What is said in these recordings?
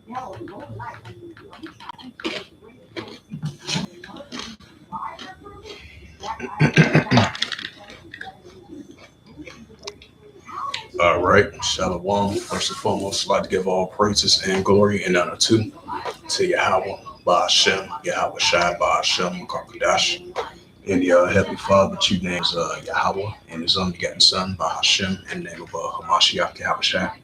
All right, Shalom. First and foremost, I'd like to give all praises and glory and honor to Yahweh, Ba'ashem, Yahweh Shai, Ba'ashem, Karkadash. In the Heavenly Father, two names, Yahweh and His only begotten Son, Ba'ashem, in the name of Hamashiach, Yahweh Shai.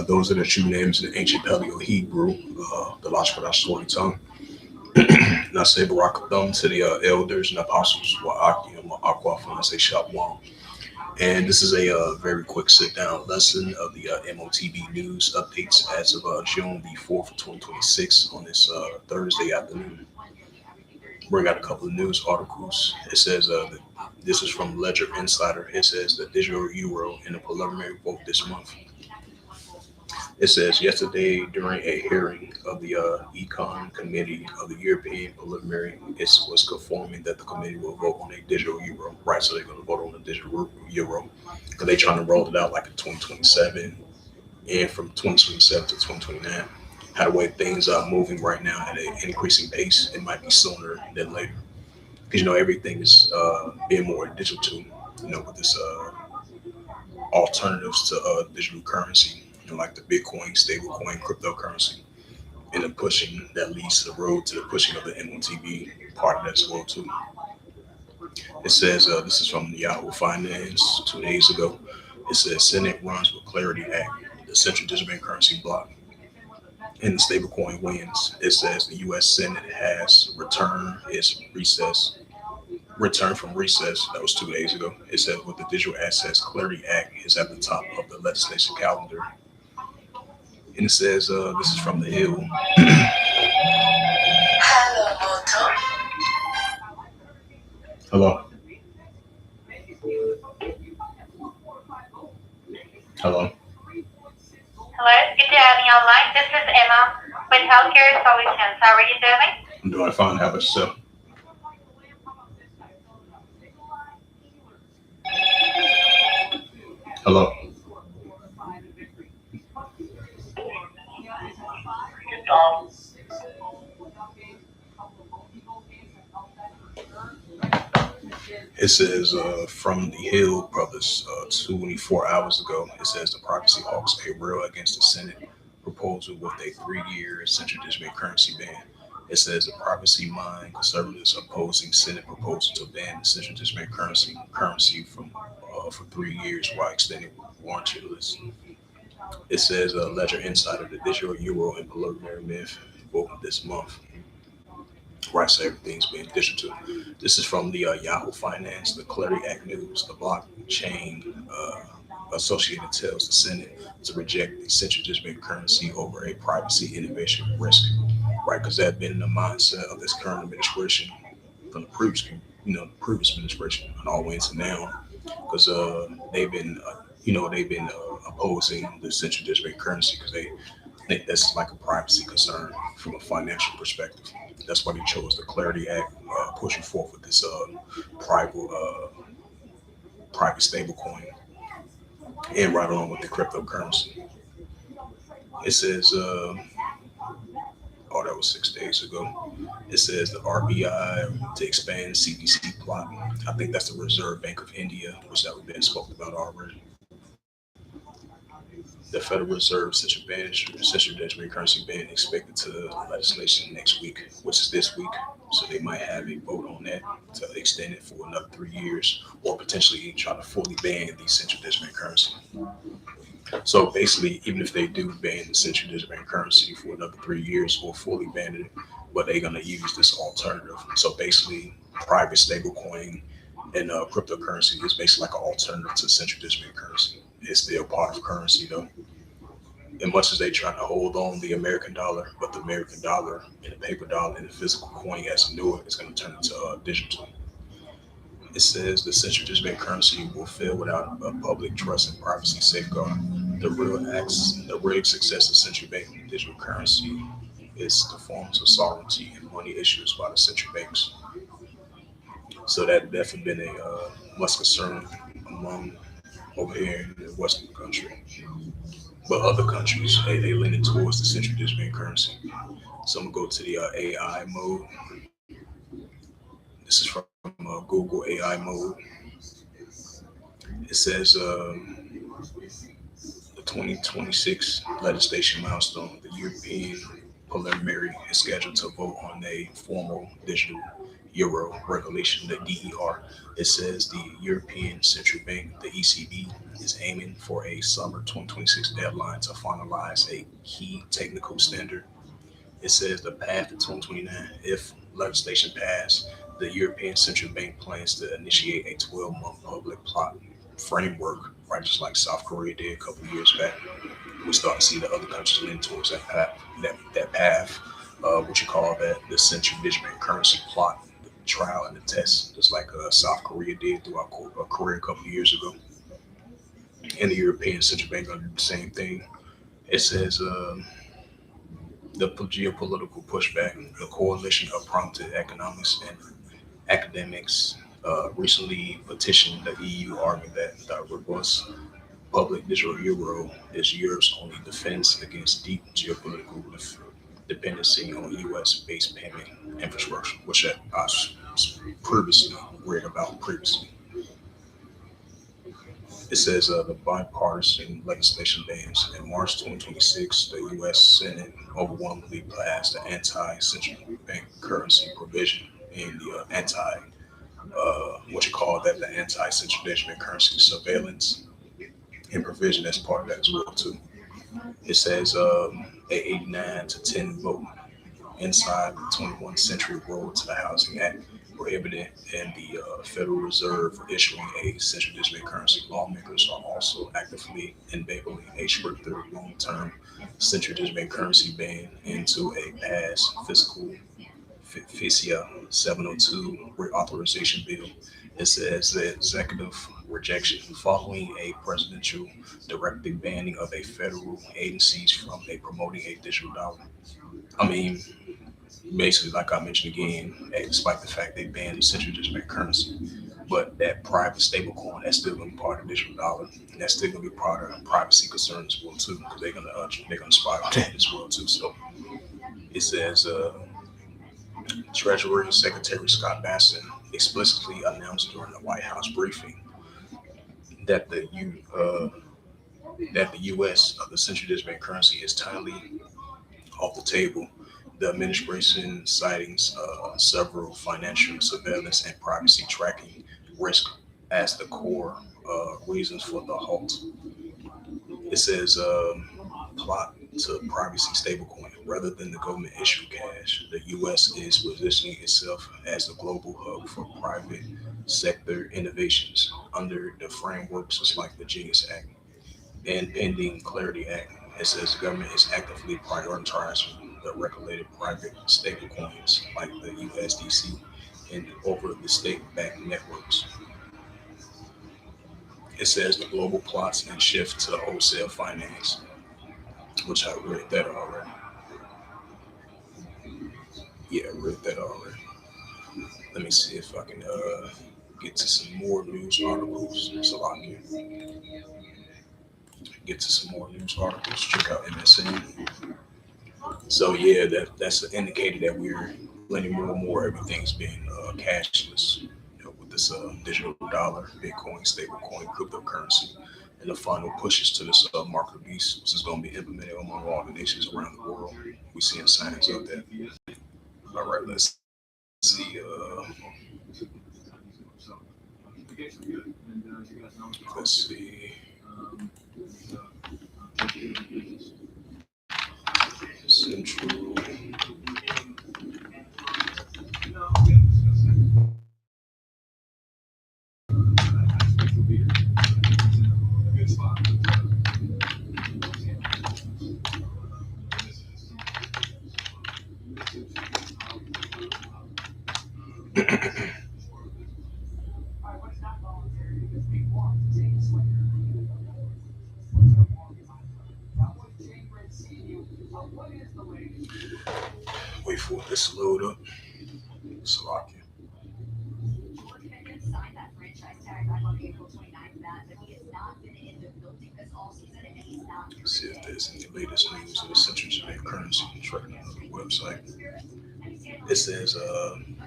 Those are the true names in the ancient Paleo Hebrew, the Lashkadah Sword tongue. And I say Barak Thumb to the elders and apostles, Wa'akim, Wa'akwa, and I say Shalom. And this is a very quick sit down lesson of the M.O.T.B news updates as of June the 4th, 2026 on this Thursday afternoon. Bring out a couple of news articles. It says this is from Ledger Insider. It says the digital euro in a preliminary vote this month. It says yesterday during a hearing of the Econ Committee of the European Parliament, it was confirming that the committee will vote on a digital euro. Right, so they're going to vote on the digital euro because they're trying to roll it out like in 2027 and from 2027 to 2029. How the way things are moving right now at an increasing pace, it might be sooner than later because everything is being more digital. With this alternatives to digital currency, like the Bitcoin, stablecoin, cryptocurrency, and the pushing that leads to the road to the pushing of the M.O.T.B part of that as well too. It says this is from Yahoo Finance 2 days ago. It says Senate runs with Clarity Act, the central digital currency block, and the stablecoin wins. It says the U.S. Senate has returned from recess. That was 2 days ago. It says with the Digital Assets Clarity Act is at the top of the legislation calendar. And it says this is from the Hill. Hello. Hello. Hello, good to have you online. This is Emma with Healthcare Solutions. How are you doing? I'm doing fine. How about yourself? Hello. It says from the Hill brothers 24 hours ago. It says the privacy hawks a rail against the Senate proposal with a 3-year central digital currency ban. It says the privacy mind conservatives opposing Senate proposal to ban the central digital currency from for 3 years while extending warrantless. It says Ledger Insider, the digital euro and preliminary myth voting this month. Right, so everything's being digital. This is from the Yahoo Finance, the Clarity Act News, the blockchain associated tells the Senate to reject the central digital currency over a privacy innovation risk. Right, because that been the mindset of this current administration from the previous, previous administration and all the way into now, because they've been opposing the central digital currency because they think that's like a privacy concern from a financial perspective. That's why they chose the Clarity Act, pushing forth with this private private stablecoin, and right along with the cryptocurrency. It says, oh, that was 6 days ago. It says the RBI to expand CBC plot. I think that's the Reserve Bank of India, which that we've been spoken about already. The Federal Reserve central digital currency ban expected to legislation next week, which is this week. So they might have a vote on that to extend it for another 3 years, or potentially try to fully ban the central digital currency. So basically, even if they do ban the central digital currency for another 3 years or fully ban it, but they're gonna use this alternative. So basically, private stablecoin and cryptocurrency is basically like an alternative to central digital currency. It's still part of currency though. And much as they try to hold on the American dollar, but the American dollar and the paper dollar and the physical coin as you knew it is going to turn into digital. It says the central digital currency will fail without a public trust and privacy safeguard. The real success of central bank digital currency is the forms of sovereignty and money issues by the central banks. So that definitely been a much concern among over here in the Western country. But other countries, hey, they leaning towards the central digital currency. So I'm gonna go to the AI mode. This is from Google AI mode. It says the 2026 legislation milestone, the European preliminary is scheduled to vote on a formal digital euro regulation, the DER. It says the European Central Bank, the ECB, is aiming for a summer 2026 deadline to finalize a key technical standard. It says the path to 2029, if legislation passed, the European Central Bank plans to initiate a 12-month public plot framework, right, just like South Korea did a couple of years back. We start to see the other countries lean towards that path. That path, what you call that, the central digital currency plot, the trial and the test, just like South Korea did throughout Korea a couple of years ago, and the European Central Bank gonna do the same thing. It says the geopolitical pushback, the coalition of prompted economics and academics recently petitioned the EU, arguing that the robust public digital euro is Europe's only defense against deep geopolitical dependency on US based payment infrastructure, which I previously read about previously. It says the bipartisan legislation bans. In March 2026, the U.S. Senate overwhelmingly passed the anti-central bank currency provision in the what you call that, the anti-central bank currency surveillance and provision as part of that as well too. It says a 89 to 10 vote inside the 21st century role to the Housing Act prohibited and the Federal Reserve issuing a central digital currency. Lawmakers are also actively enabling a stricter long-term central digital currency ban into a past fiscal FISIA 702 reauthorization bill. It says the executive rejection following a presidential directive banning of a federal agencies from a promoting a digital dollar. I mean, basically, like I mentioned again, despite the fact they banned the central digital currency, but that private stablecoin that's still gonna be part of the digital dollar, and that's still gonna be part of privacy concerns as well too, because they're gonna spy on that as well too. So it says Treasury Secretary Scott Bassett explicitly announced during the White House briefing that the U.S. the central digital currency is timely off the table. The administration citing several financial surveillance and privacy tracking risk as the core reasons for the halt. It says plot to privacy stablecoin. Rather than the government issue cash, the U.S. is positioning itself as a global hub for private sector innovations under the frameworks just like the Genius Act and pending Clarity Act. It says the government is actively prioritizing the regulated private stablecoins like the USDC and over the state-backed networks. It says the global plots and shift to wholesale finance, which I read that already. Yeah, I read that already. Let me see if I can get to some more news articles so I can get to some more news articles. Check out MSN. So yeah, that's an indicator that we're learning more and more. Everything's being cashless. With this digital dollar, Bitcoin, stablecoin, cryptocurrency, and the final pushes to this market beast, which is going to be implemented among all the nations around the world. We're seeing signs of that. All right, let's see. Let's see. Central. Wait for this to load up. So I can. See if there's any latest news of the Central Jamaican currency tracking on the website. It says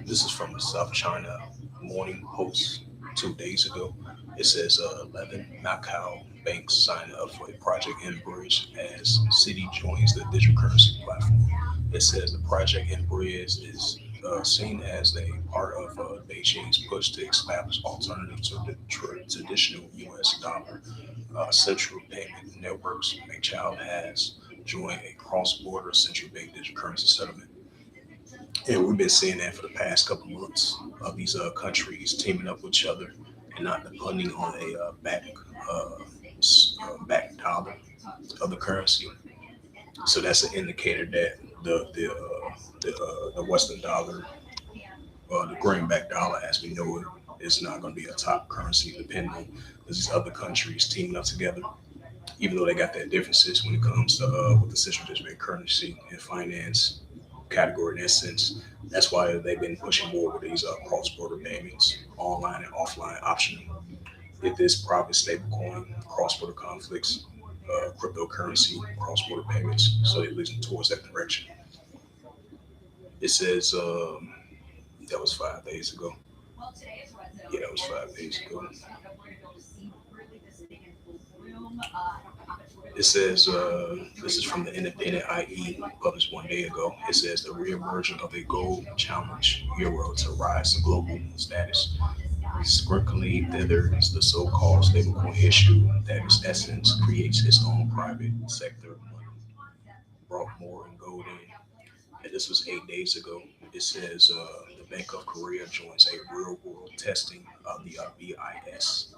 this is from the South China Morning Post 2 days ago. It says 11 Macau banks sign up for a project in Bridge as city joins the digital currency platform. It says the project in Bridge is seen as a part of Beijing's push to establish alternative to the traditional U.S. dollar central payment networks. Macau has joined a cross-border central bank digital currency settlement. And we've been seeing that for the past couple months of these countries teaming up with each other and not depending on a back dollar of the currency. So that's an indicator that the Western dollar, the greenback dollar as we know it, is not going to be a top currency depending on these other countries teaming up together. Even though they got their differences when it comes to with the central district currency and finance category in that sense. That's why they've been pushing more with these cross-border payments, online and offline optional. If this private stablecoin, cross-border conflicts, cryptocurrency, cross-border payments, so they're leading towards that direction. It says that was 5 days ago. Yeah, that was 5 days ago. It says this is from the Independent IE published 1 day ago. It says the reemergence of a gold challenge euro to rise to global status. Sprinkling thither is the so-called stablecoin issue that in essence creates its own private sector money, brought more in gold in. And this was 8 days ago. It says the Bank of Korea joins a real-world testing of the BIS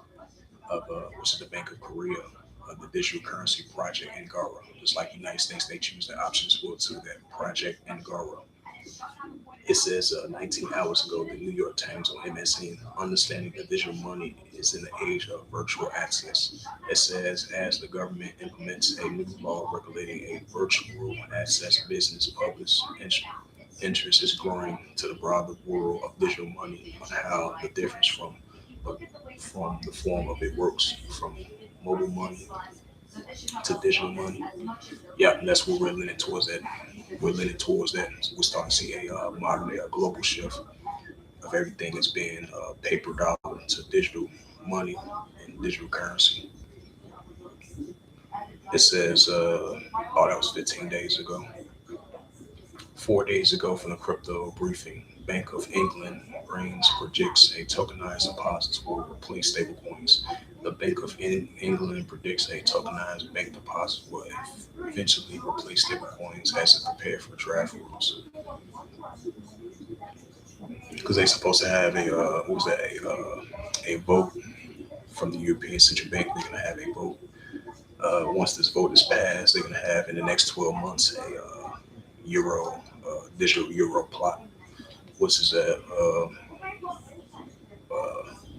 which is the Bank of Korea, the digital currency project Angara. Just like the United States, they choose the options for to that project Angara. It says 19 hours ago, the New York Times on MSN, understanding that digital money is in the age of virtual access. It says as the government implements a new law regulating a virtual access business, public interest is growing to the broader world of digital money on how the difference from the form of it works from mobile money to digital money. Yeah, and that's what we're leaning towards that. We're leaning towards that. So we're starting to see a modern day, a global shift of everything that's being paper dollar to digital money and digital currency. It says, oh, that was 15 days ago. 4 days ago from the crypto briefing, Bank of England brings predicts a tokenized deposits will replace stablecoins. The Bank of England predicts a tokenized bank deposit will eventually replace stablecoins as it prepares for draft rules. Because they're supposed to have what was that, a vote from the European Central Bank. They're going to have a vote. Once this vote is passed, they're going to have in the next 12 months a euro, digital euro plot, which is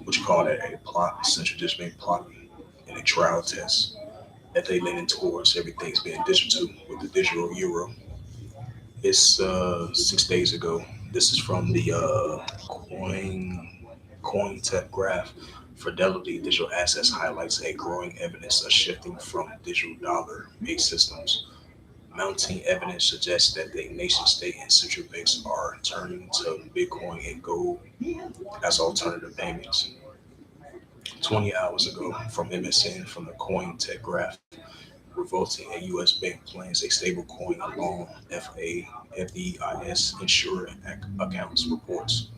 what you call that, a plot, central district plot, and a trial test that they leaning towards everything's being digital with the digital euro. It's 6 days ago. This is from the coin tech graph. Fidelity digital assets highlights a growing evidence of shifting from digital dollar based systems. Mounting evidence suggests that the nation state and central banks are turning to Bitcoin and gold as alternative payments. 20 hours ago from MSN from the Coin Tech Graph, revolting a U.S. bank plans a stable coin along FDIS insurer accounts reports.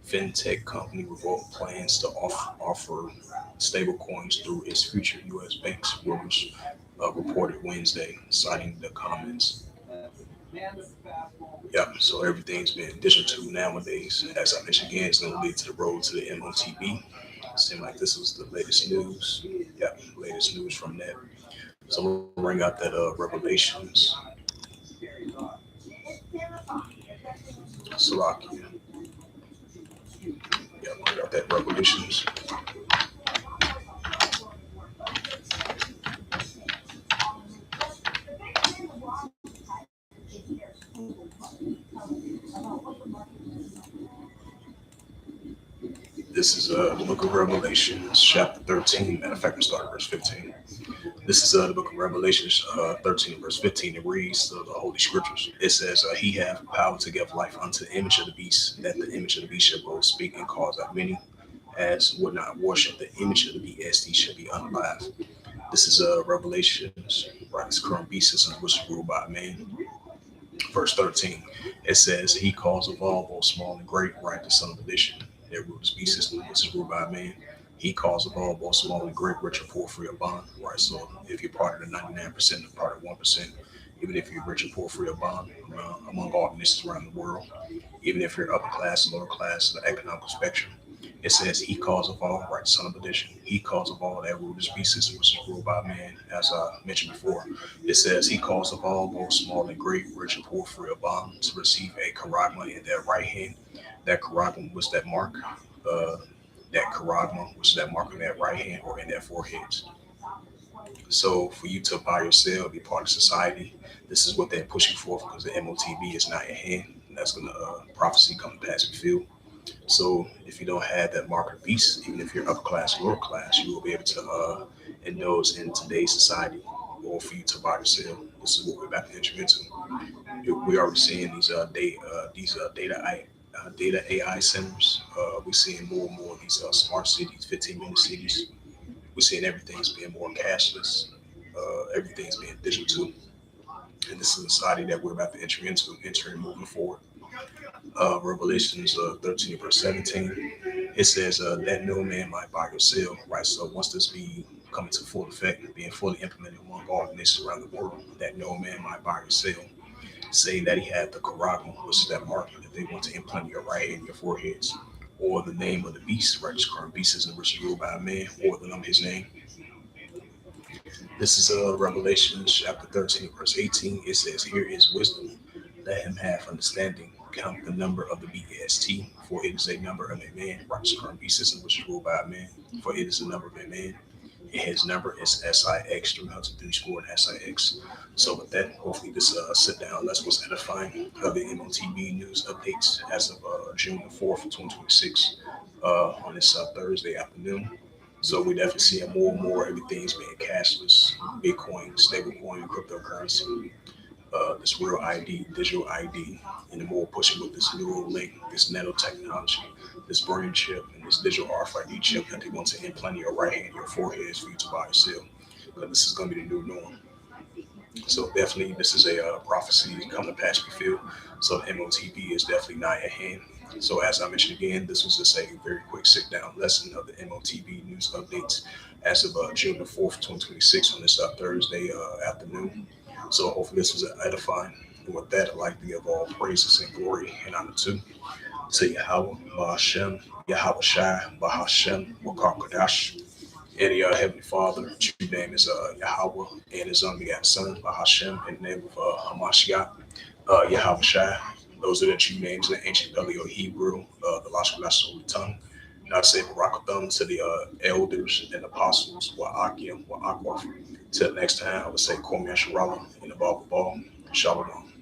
FinTech company Revolt plans to offer stablecoins through its future U.S. banks, Reuters reported Wednesday, citing the comments. Yeah, so everything's been digital nowadays. As I mentioned again, it's going to lead to the road to the M.O.T.B. Seemed like this was the latest news. Yeah, latest news from that. So I'm gonna bring out that Revelations, Salakia. Yeah, bring out that Revelations. This is the book of Revelations, chapter 13. Matter of fact, we start at verse 15. This is the book of Revelations 13 verse 15. It reads the Holy Scriptures. It says, he hath power to give life unto the image of the beast, that the image of the beast shall both speak and cause out many as would not worship the image of the beast, these shall be unalive. This is Revelations, right? This current beast system which is ruled by man. Verse 13, it says, he calls of all, both small and great, right? The son of perdition, that ruled this beast system which is ruled by man. He calls of all, both small and great, rich or poor, free or bond, right? So if you're part of the 99% and part of 1%, even if you're rich or poor, free or bond, among all nations around the world, even if you're upper class, lower class, the economic spectrum. It says, he calls of all, right, son of addition. He calls of all that rule this beast system, which is ruled by man, as I mentioned before. It says, he calls of all, both small and great, rich and poor, free or bond, to receive a charagma in their right hand. That charagma was that mark, uh, that charagma was that mark on that right hand or in their foreheads. So for you to buy or sell, be part of society, this is what they're pushing for because the M.O.T.B is not in hand. And that's going to prophecy come to pass and fulfill. So if you don't have that mark of the beast, even if you're upper class, lower class, you will be able to indulge in today's society. Or for you to buy or sell, this is what we're about to enter into. We already seeing data AI centers. We're seeing more and more of these smart cities, 15-minute cities. We're seeing everything's being more cashless. Everything's being digital, and this is a society that we're about to enter into, entering moving forward. Revelations 13 verse 17. It says that no man might buy or sell, right? So once this be coming to full effect, being fully implemented among all nations around the world, that no man might buy or sell, saying that he had the Karagma, which is that mark that they want to implant in your right hand and your foreheads, or the name of the beast, right? This current beast is in which is ruled by a man, or the number of his name. This is Revelation chapter 13, verse 18. It says, here is wisdom. Let him have understanding. Count the number of the beast, for it is a number of a man. Right, this current beast system which is ruled by a man, for it is a number of a man. His number is SIX, 303 scored SIX. So with that, hopefully this sit down lesson was edifying of the M.O.T.B news updates as of June the 4th, 2026 on this Thursday afternoon. So we definitely seeing more and more everything's being cashless, Bitcoin, stablecoin, cryptocurrency, this real ID, digital ID, and the more pushing with this neural link, this nanotechnology, this brain chip, and this digital RFID chip that they want to implant in your right hand, your forehead for you to buy or sell. But this is going to be the new norm. So definitely, this is a prophecy come to pass fulfilled. So the M.O.T.B is definitely not at hand. So as I mentioned again, this was just a very quick sit down lesson of the M.O.T.B news updates as of June the 4th, 2026 on this Thursday afternoon. So hopefully this was edifying. And with that, I'd like to give all praises and glory and honor to Yahweh, Bahashem, Yahweh Shai, Bahashem, Wakakadash. And Heavenly Father, true name is Yahweh, and his unbegotten Son, Bahashem, in the name of Hamashiach, Yahweh Shai. Those are the true names in the ancient Paleo Hebrew, the Lashkalas Holy Tongue. And I say Barakatham to the elders and apostles, Wa'akim, Wa'akwaf. Till next time, I would say Kwame Sharala in the Bible Ball. Shalom.